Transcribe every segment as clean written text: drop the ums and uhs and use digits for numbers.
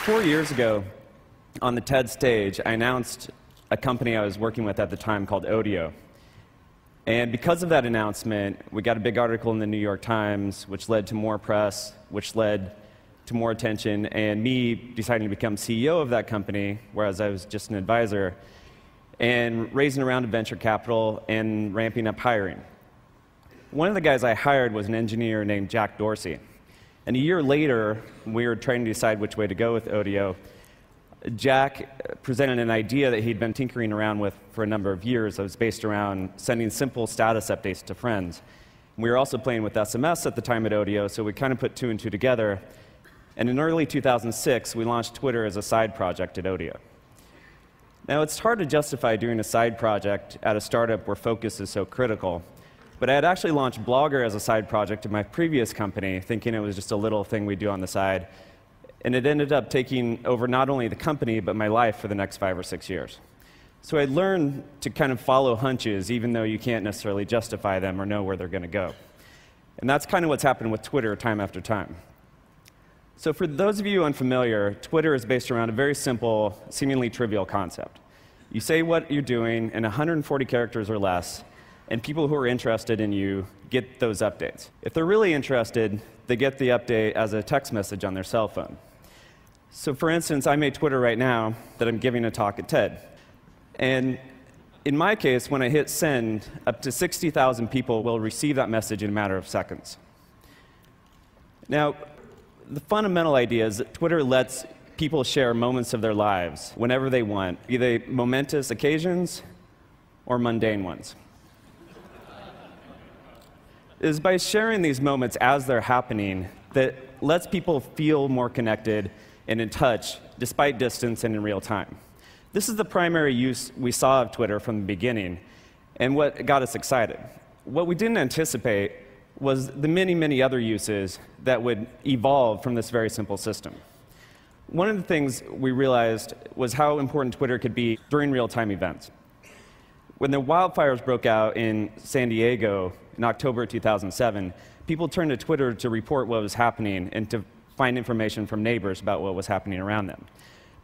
4 years ago, on the TED stage, I announced a company I was working with at the time called Odeo. And because of that announcement, we got a big article in the New York Times, which led to more press, which led to more attention, and me deciding to become CEO of that company, whereas I was just an advisor, and raising a round of venture capital and ramping up hiring. One of the guys I hired was an engineer named Jack Dorsey. And a year later, we were trying to decide which way to go with Odeo. Jack presented an idea that he'd been tinkering around with for a number of years that was based around sending simple status updates to friends. We were also playing with SMS at the time at Odeo, so we kind of put two and two together. And in early 2006, we launched Twitter as a side project at Odeo. Now, it's hard to justify doing a side project at a startup where focus is so critical. But I had actually launched Blogger as a side project in my previous company, thinking it was just a little thing we'd do on the side. And it ended up taking over not only the company, but my life for the next 5 or 6 years. So I learned to kind of follow hunches, even though you can't necessarily justify them or know where they're going to go. And that's kind of what's happened with Twitter time after time. So for those of you unfamiliar, Twitter is based around a very simple, seemingly trivial concept. You say what you're doing in 140 characters or less, and people who are interested in you get those updates. If they're really interested, they get the update as a text message on their cell phone. So for instance, I made Twitter right now that I'm giving a talk at TED. And in my case, when I hit send, up to 60,000 people will receive that message in a matter of seconds. Now, the fundamental idea is that Twitter lets people share moments of their lives whenever they want, be they momentous occasions or mundane ones. It is by sharing these moments as they're happening that lets people feel more connected and in touch, despite distance and in real time. This is the primary use we saw of Twitter from the beginning, and what got us excited. What we didn't anticipate was the many, many other uses that would evolve from this very simple system. One of the things we realized was how important Twitter could be during real-time events. When the wildfires broke out in San Diego in October 2007, people turned to Twitter to report what was happening and to find information from neighbors about what was happening around them.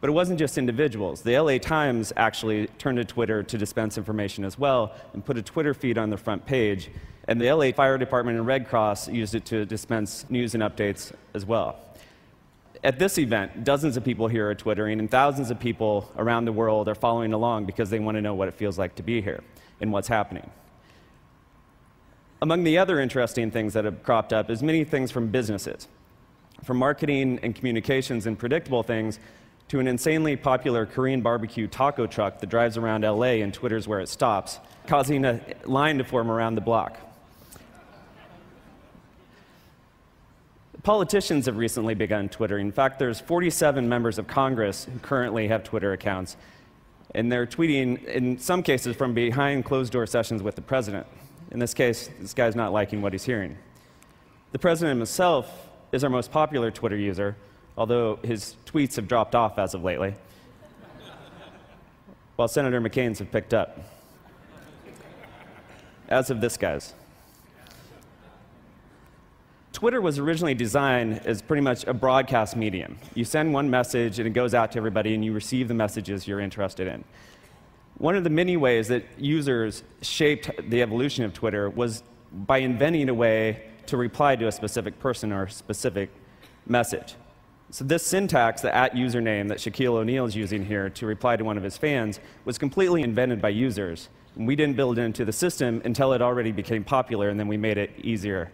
But it wasn't just individuals. The LA Times actually turned to Twitter to dispense information as well and put a Twitter feed on their front page. And the LA Fire Department and Red Cross used it to dispense news and updates as well. At this event, dozens of people here are twittering, and thousands of people around the world are following along because they want to know what it feels like to be here and what's happening. Among the other interesting things that have cropped up is many things from businesses, from marketing and communications and predictable things to an insanely popular Korean barbecue taco truck that drives around LA and twitters where it stops, causing a line to form around the block. Politicians have recently begun Twittering. In fact, there's 47 members of Congress who currently have Twitter accounts, and they're tweeting, in some cases, from behind closed-door sessions with the president. In this case, this guy's not liking what he's hearing. The president himself is our most popular Twitter user, although his tweets have dropped off as of lately, while Senator McCain's have picked up, as of this guy's. Twitter was originally designed as pretty much a broadcast medium. You send one message, and it goes out to everybody, and you receive the messages you're interested in. One of the many ways that users shaped the evolution of Twitter was by inventing a way to reply to a specific person or a specific message. So this syntax, the @username that Shaquille O'Neal is using here to reply to one of his fans, was completely invented by users. And we didn't build it into the system until it already became popular, and then we made it easier.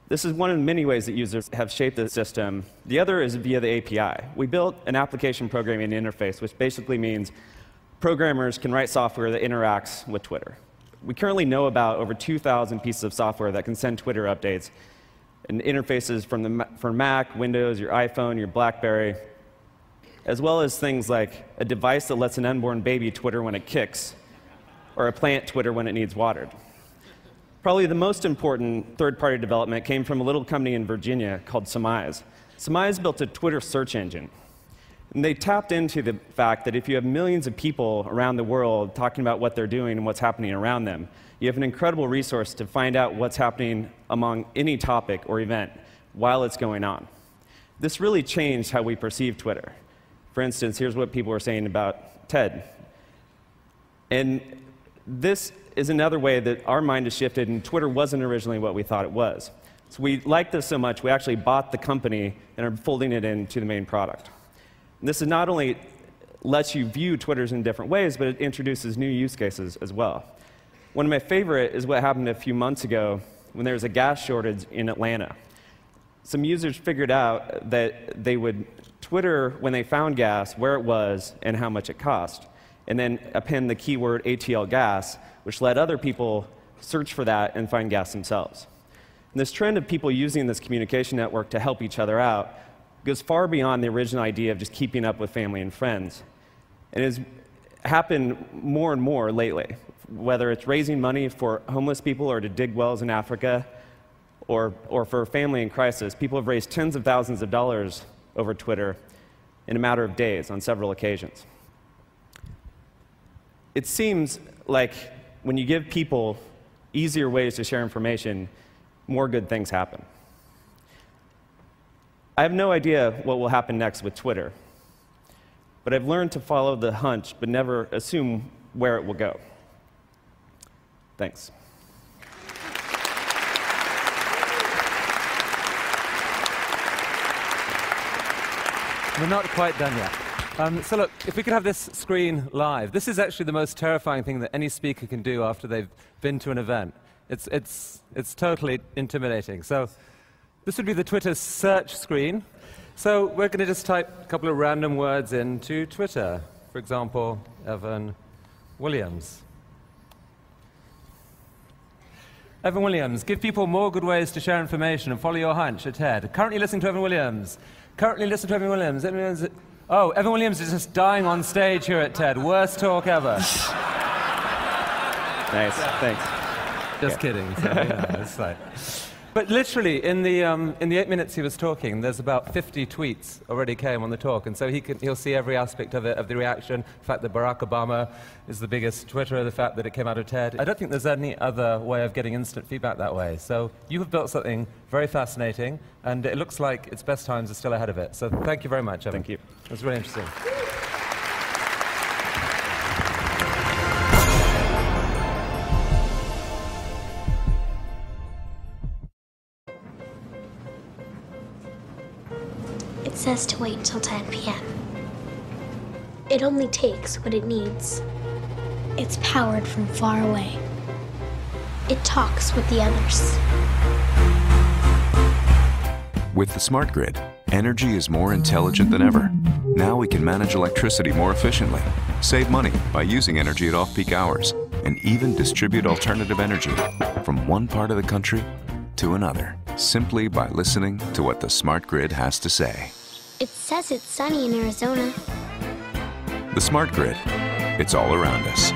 This is one of the many ways that users have shaped the system. The other is via the API. We built an application programming interface, which basically means programmers can write software that interacts with Twitter. We currently know about over 2,000 pieces of software that can send Twitter updates and interfaces from Mac, Windows, your iPhone, your BlackBerry, as well as things like a device that lets an unborn baby Twitter when it kicks, or a plant Twitter when it needs watered. Probably the most important third-party development came from a little company in Virginia called Surmise. Surmise built a Twitter search engine. And they tapped into the fact that if you have millions of people around the world talking about what they're doing and what's happening around them, you have an incredible resource to find out what's happening among any topic or event while it's going on. This really changed how we perceive Twitter. For instance, here's what people were saying about TED. And this is another way that our mind has shifted, and Twitter wasn't originally what we thought it was. So we liked this so much, we actually bought the company and are folding it into the main product. And this is not only lets you view Twitters in different ways, but it introduces new use cases as well. One of my favorite is what happened a few months ago when there was a gas shortage in Atlanta. Some users figured out that they would Twitter when they found gas, where it was, and how much it cost, and then append the keyword ATL gas, which let other people search for that and find gas themselves. And this trend of people using this communication network to help each other out goes far beyond the original idea of just keeping up with family and friends. And has happened more and more lately, whether it's raising money for homeless people or to dig wells in Africa, or for a family in crisis. People have raised tens of thousands of dollars over Twitter in a matter of days on several occasions. It seems like when you give people easier ways to share information, more good things happen. I have no idea what will happen next with Twitter, but I've learned to follow the hunch, but never assume where it will go. Thanks. We're not quite done yet. So look, if we could have this screen live. This is actually the most terrifying thing that any speaker can do after they've been to an event. It's totally intimidating. So this would be the Twitter search screen. So we're going to just type a couple of random words into Twitter. For example, Evan Williams. Evan Williams, give people more good ways to share information and follow your hunch at TED. Currently listening to Evan Williams. Currently listening to Evan Williams. Oh, Evan Williams is just dying on stage here at TED. Worst talk ever. Nice, thanks. Just kidding. So, it's like. But literally, in the 8 minutes he was talking, there's about 50 tweets already came on the talk, and so he'll see every aspect of it, of the reaction, the fact that Barack Obama is the biggest Twitterer, the fact that it came out of TED. I don't think there's any other way of getting instant feedback that way. So you have built something very fascinating, and it looks like its best times are still ahead of it. So thank you very much, Evan. Thank you. It was really interesting. It says to wait until 10 p.m. It only takes what it needs. It's powered from far away. It talks with the others. With the smart grid, energy is more intelligent than ever. Now we can manage electricity more efficiently, save money by using energy at off-peak hours, and even distribute alternative energy from one part of the country to another, simply by listening to what the smart grid has to say. It says it's sunny in Arizona. The smart grid, it's all around us.